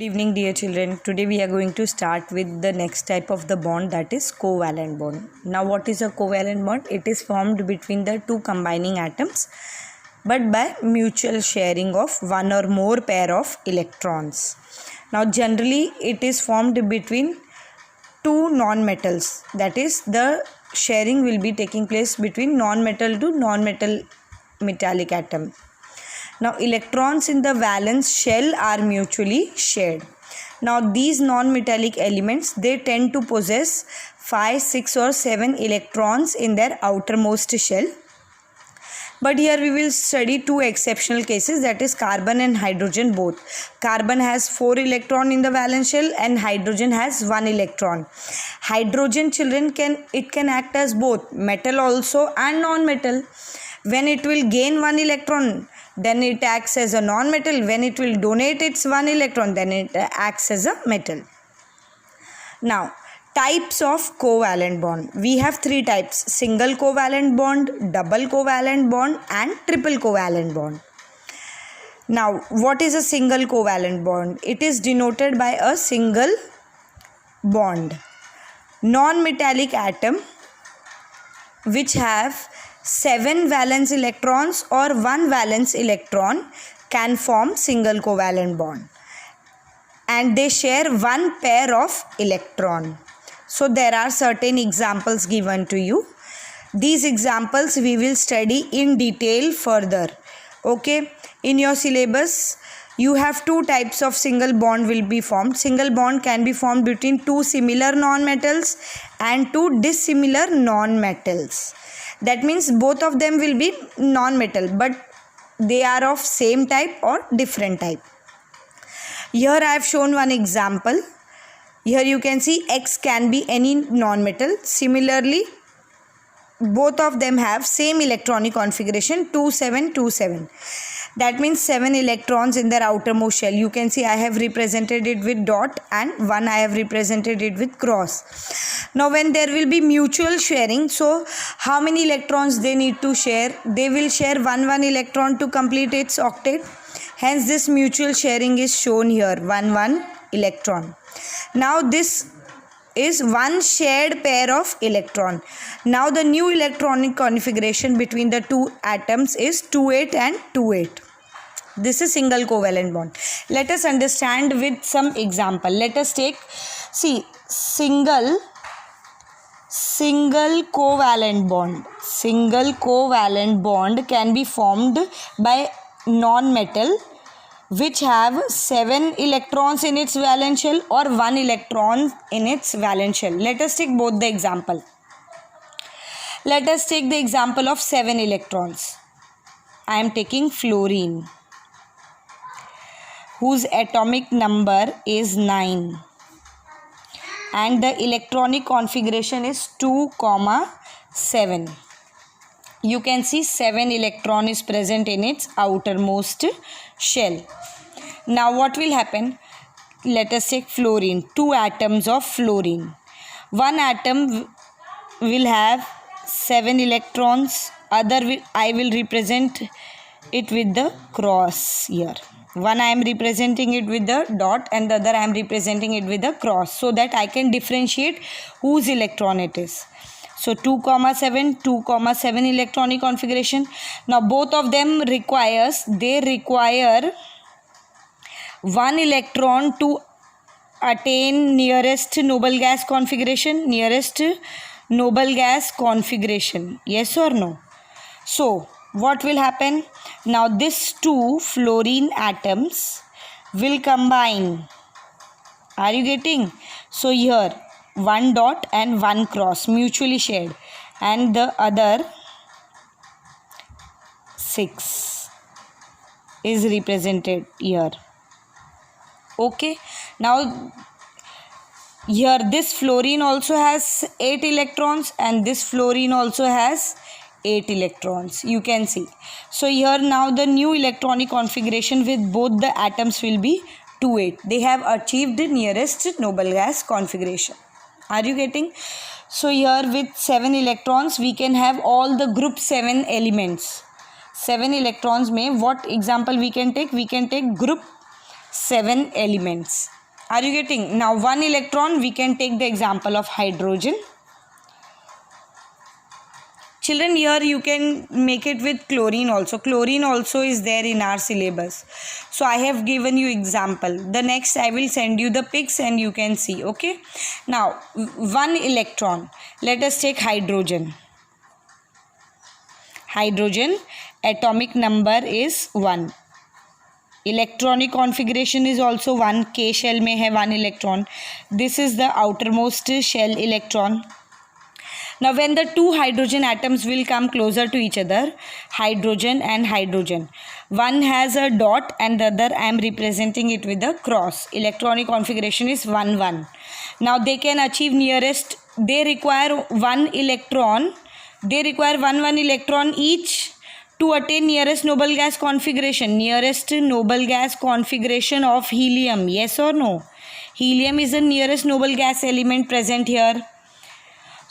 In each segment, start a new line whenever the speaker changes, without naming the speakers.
Good evening, dear children. Today we are going to start with the next type of the bond, that is covalent bond. Now what is a covalent bond? It is formed between the two combining atoms but by mutual sharing of one or more pair of electrons. Now generally it is formed between two non-metals, that is the sharing will be taking place between non-metal to non-metal metallic atom. Now electrons in the valence shell are mutually shared. Now these non-metallic elements, they tend to possess 5, 6 or 7 electrons in their outermost shell. But here we will study two exceptional cases, that is carbon and hydrogen both. Carbon has 4 electrons in the valence shell and hydrogen has 1 electron. Hydrogen, children, can act as both metal also and non-metal. When it will gain 1 electron, then it acts as a non-metal. When it will donate its 1 electron, then it acts as a metal. Now, types of covalent bond. We have 3 types: single covalent bond, double covalent bond and triple covalent bond. Now, what is a single covalent bond? It is denoted by a single bond. Non-metallic atom which have 7 valence electrons or 1 valence electron can form single covalent bond, and they share 1 pair of electron. So there are certain examples given to you. These examples we will study in detail further. Okay, in your syllabus you have 2 types of single bond will be formed. Single bond can be formed between 2 similar non-metals and 2 dissimilar non-metals. That means both of them will be non-metal, but they are of same type or different type. Here I have shown one example. Here you can see X can be any non-metal. Similarly, both of them have same electronic configuration 2727. That means 7 electrons in their outermost shell. You can see I have represented it with dot and 1 I have represented it with cross. Now when there will be mutual sharing, so how many electrons they need to share? They will share 1 electron to complete its octet. Hence this mutual sharing is shown here, 1 electron. Now this is 1 shared pair of electron. Now the new electronic configuration between the 2 atoms is 2,8 and 2,8. This is single covalent bond. Let us understand with some example. Let us take, see, single covalent bond. Single covalent bond can be formed by non-metal which have 7 electrons in its valence shell or 1 electron in its valence shell. Let us take both the example. Let us take the example of 7 electrons. I am taking fluorine, whose atomic number is 9 and the electronic configuration is 2,7. You can see 7 electron is present in its outermost shell. Now what will happen? Let us take fluorine, 2 atoms of fluorine. 1 atom will have 7 electrons, I will represent it with the cross here. One I am representing it with the dot and the other I am representing it with the cross, so that I can differentiate whose electron it is. So 2,7 electronic configuration. Now both of them require 1 electron to attain nearest noble gas configuration. Yes or no? So what will happen? Now these 2 fluorine atoms will combine. Are you getting? So here 1 dot and 1 cross mutually shared, and the other 6 is represented here. Okay, now here this fluorine also has 8 electrons and this fluorine also has 8 electrons. You can see. So here now the new electronic configuration with both the atoms will be 2,8. They have achieved the nearest noble gas configuration. Are you getting? So here with 7 electrons we can have all the group 7 elements. 7 electrons में what example we can take? We can take group 7 elements. Are you getting? Now 1 electron, we can take the example of hydrogen. Children, here you can make it with chlorine also. Chlorine also is there in our syllabus. So I have given you example. The next I will send you the pics and you can see. Okay. Now 1 electron. Let us take hydrogen. Hydrogen atomic number is 1. Electronic configuration is also 1. K shell में है 1 electron. This is the outermost shell electron. Now when the two hydrogen atoms will come closer to each other, hydrogen and hydrogen, one has a dot and the other I am representing it with a cross. Electronic configuration is 1 1. Now they can achieve nearest, they require 1 electron, they require 1 1 electron each to attain nearest noble gas configuration. Nearest noble gas configuration of helium, yes or no? Helium is the nearest noble gas element present here.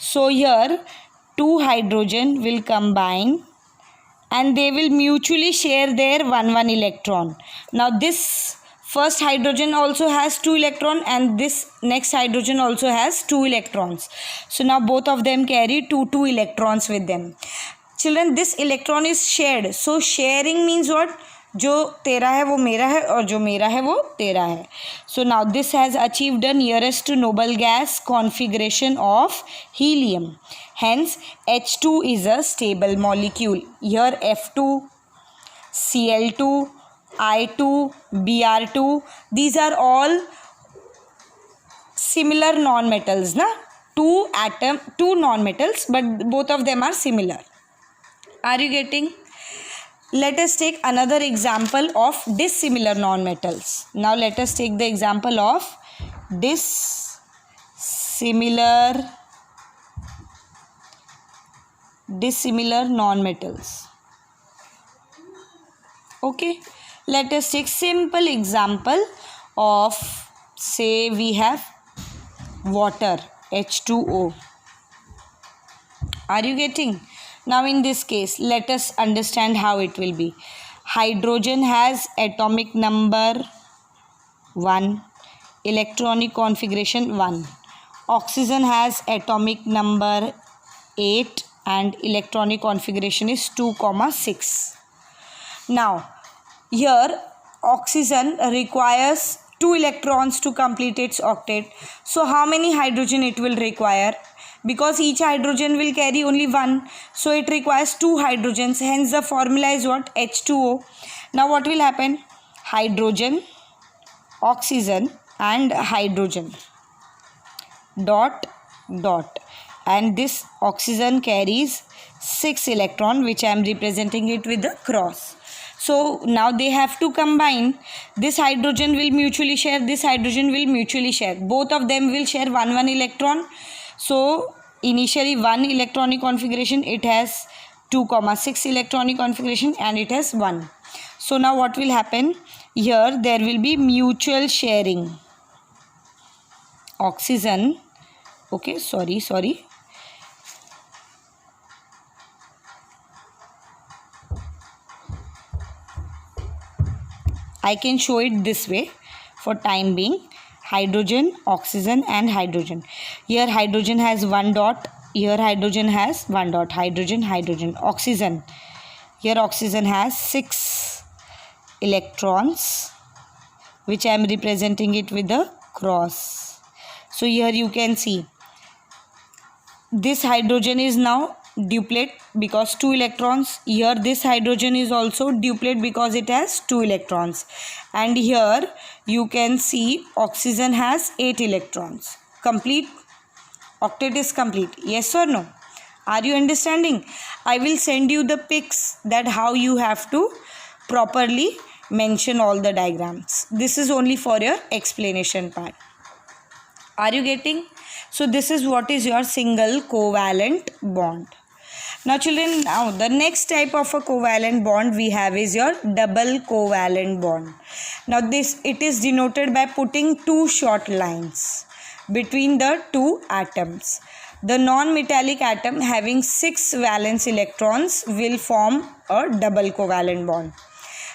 So here 2 hydrogen will combine and they will mutually share their 1 1 electron. Now this first hydrogen also has 2 electrons and this next hydrogen also has 2 electrons. So now both of them carry 2 electrons with them. Children, this electron is shared. So sharing means what? जो तेरा है वो मेरा है और जो मेरा है वो तेरा है. So now this has achieved the nearest noble gas configuration of helium. Hence H2 is a stable molecule. Here F2, Cl2, I2, Br2, these are all similar non-metals, na? Two non-metals, but both of them are similar. Are you getting? Let us take another example of dissimilar non-metals. Now let us take the example of dissimilar non-metals. Okay, let us take simple example of, say we have water, H2O. Are you getting? Now in this case, let us understand how it will be. Hydrogen has atomic number 1, electronic configuration 1. Oxygen has atomic number 8 and electronic configuration is 2, 6. Now here oxygen requires 2 electrons to complete its octet. So how many hydrogen it will require? Because each hydrogen will carry only 1, so it requires 2 hydrogens. Hence the formula is what? H2O. Now what will happen? Hydrogen, oxygen and hydrogen dot dot, and this oxygen carries 6 electron, which I am representing it with the cross. So now they have to combine. This hydrogen will mutually share, this hydrogen will mutually share. Both of them will share 1 1 electron. So initially 1 electronic configuration, it has 2, 6 electronic configuration and it has 1. So now what will happen? Here there will be mutual sharing. Oxygen, okay, sorry. I can show it this way for time being. Hydrogen, oxygen and hydrogen. Here hydrogen has 1 dot, here hydrogen has 1 dot. Hydrogen, oxygen. Here oxygen has 6 electrons, which I am representing it with a cross. So here you can see this hydrogen is now duplet because 2 electrons. Here this hydrogen is also duplet because it has 2 electrons. And here you can see oxygen has 8 electrons. Complete. Octet is complete. Yes or no? Are you understanding? I will send you the pics that how you have to properly mention all the diagrams. This is only for your explanation part. Are you getting? So this is what is your single covalent bond. Now children, now the next type of a covalent bond we have is your double covalent bond. Now this, it is denoted by putting 2 short lines between the 2 atoms. The non-metallic atom having 6 valence electrons will form a double covalent bond.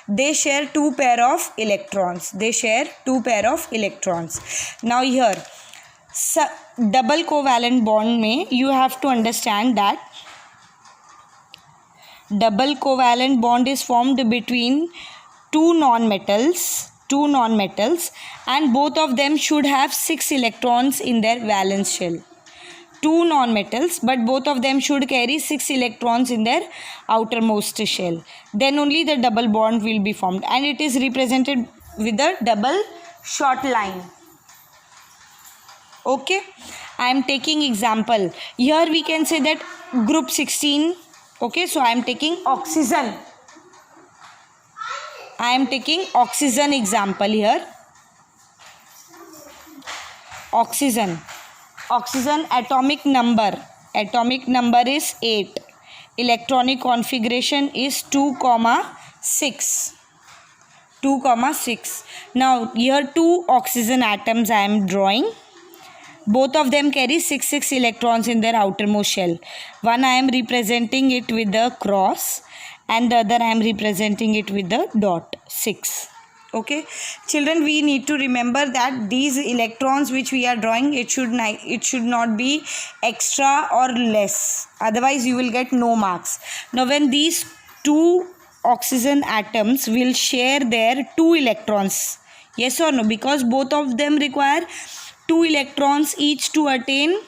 they share two pair of electrons. Now here double covalent bond में you have to understand that double covalent bond is formed between two non-metals, and both of them should have 6 electrons in their valence shell. Two non-metals, but both of them should carry 6 electrons in their outermost shell. Then only the double bond will be formed, and it is represented with a double short line. Okay, I am taking example. Here we can say that group 16. Okay, so I am taking oxygen. Example here. Oxygen atomic number is 8. Electronic configuration is 2,6. Now here two oxygen atoms I am drawing. Both of them carry 6 electrons in their outermost shell. One I am representing it with the cross, and the other I am representing it with the dot. 6. Okay, children, we need to remember that these electrons which we are drawing, it should not be extra or less, otherwise you will get no marks. Now when these two oxygen atoms will share their 2 electrons, yes or no, because both of them require 2 electrons each to attain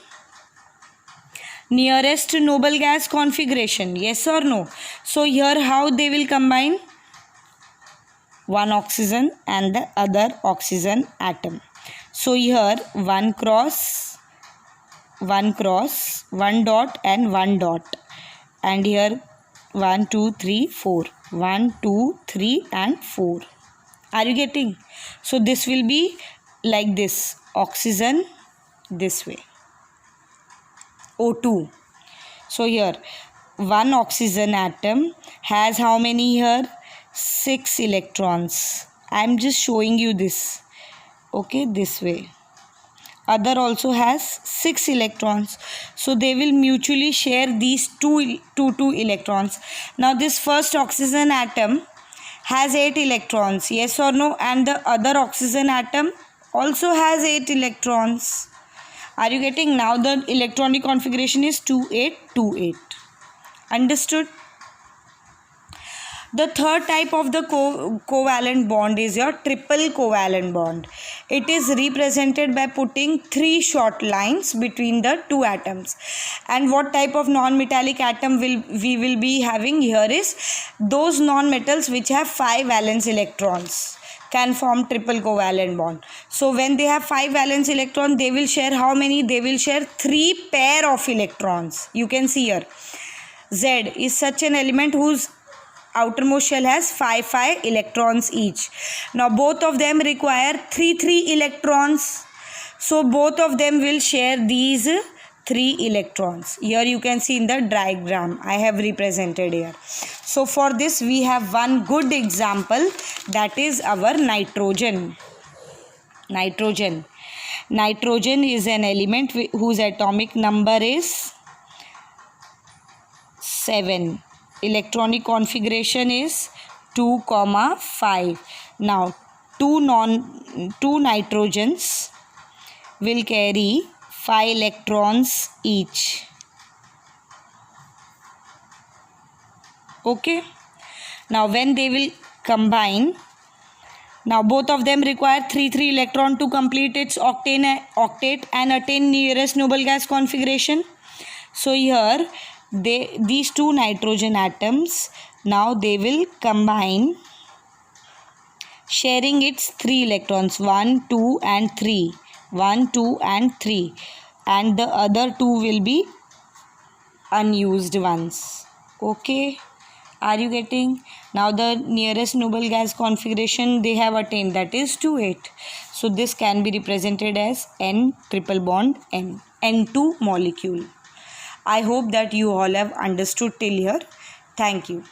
nearest noble gas configuration, yes or no. So here how they will combine? One oxygen and the other oxygen atom. So here one cross, one dot and one dot, and here 1 2 3 4, 1 2 3 and 4. Are you getting? So this will be like this, oxygen this way, O2. So here one oxygen atom has how many here? 6 electrons. I am just showing you this. Okay, this way. Other also has 6 electrons. So they will mutually share these two electrons. Now this first oxygen atom has 8 electrons, yes or no, and the other oxygen atom also has 8 electrons. Are you getting? Now the electronic configuration is 2828. Understood? The third type of the covalent bond is your triple covalent bond. It is represented by putting 3 short lines between the two atoms. And what type of non-metallic atom we will be having here is those non-metals which have 5 valence electrons can form triple covalent bond. So when they have 5 valence electrons, they will share how many? They will share 3 pair of electrons. You can see here Z is such an element whose outermost shell has 5 electrons each. Now both of them require 3 electrons. So both of them will share these 3 electrons. Here you can see in the diagram I have represented here. So for this we have one good example, that is our nitrogen. Nitrogen is an element whose atomic number is 7. Electronic configuration is 2,5. Now two nitrogens will carry 5 electrons each. Okay, now when they will combine, now both of them require 3 electron to complete its octet and attain nearest noble gas configuration. So here these two nitrogen atoms, now they will combine, sharing its 3 electrons, 1 2 and 3, 1 2 and 3, and the other 2 will be unused ones. Okay, are you getting? Now the nearest noble gas configuration they have attained, that is 2,8. So this can be represented as N triple bond N, N2 molecule. I hope that you all have understood till here. Thank you.